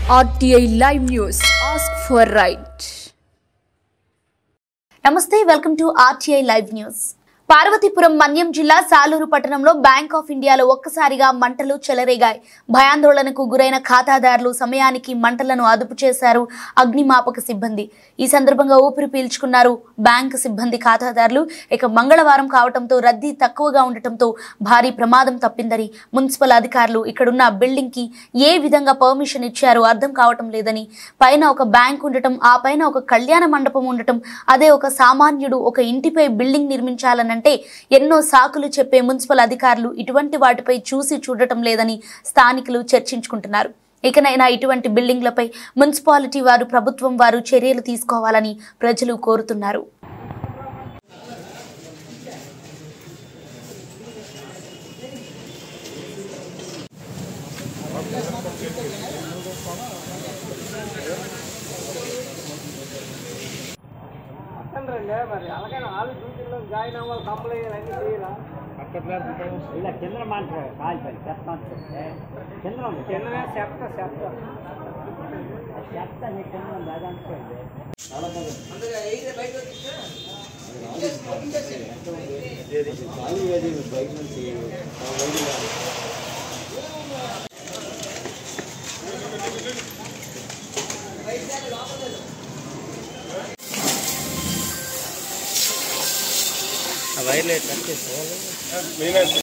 RTI Live News. Ask for right. Namaste, welcome to RTI Live News. Parvathipuram Manyam జిల్లా సాలూరు పట్టణంలో bank of ఇండియాలో ఒక్కసారిగా మంటలు చెలరేగాయి. భయాందోళనకు గురైన ఖాతాదారులు సమయానికి మంటలను అదుపు చేశారు అగ్నిమాపక సిబ్బంది. ఈ సందర్భంగా ఊపిరి పీల్చుకున్నారు బ్యాంక్ సిబ్బంది ఖాతాదారులు. ఇక మంగళవారం కావడంతో రద్దీ తక్కువగా ఉండటంతో భారీ ప్రమాదం తప్పిందని మున్సిపల్ అధికారులు ఇక్కడున్న బిల్డింగ్ కి ఏ విధంగా పర్మిషన్ ఇచ్చారో అర్థం కావటం లేదని, పైన ఒక బ్యాంక్ ఉండటం, ఆ పైన ఒక కళ్యాణ మండపం ఉండటం, అదే ఒక సామాన్యుడు ఒక ఇంటిపై బిల్డింగ్ నిర్మించాలని అంటే ఎన్నో సాకులు చెప్పే మున్సిపల్ అధికారులు ఇటువంటి వాటిపై చూసి చూడటం లేదని స్థానికులు చర్చించుకుంటున్నారు. ఇకనైనా ఇటువంటి బిల్డింగ్లపై మున్సిపాలిటీ వారు, ప్రభుత్వం వారు చర్యలు తీసుకోవాలని ప్రజలు కోరుతున్నారు. మరి అలాగైనా ఆలు డ్యూటీలో జాయిన్ అవ్వాలి, కంప్లైంట్ అన్నీ చేయాలా? ఇలా కింద మాట్లాడు కాలిపోయి చెప్తాను కిందనే చెప్తా నీ కింద అది అనుకోండి. బయట నుంచి వైర్లెట్ కట్ చేసి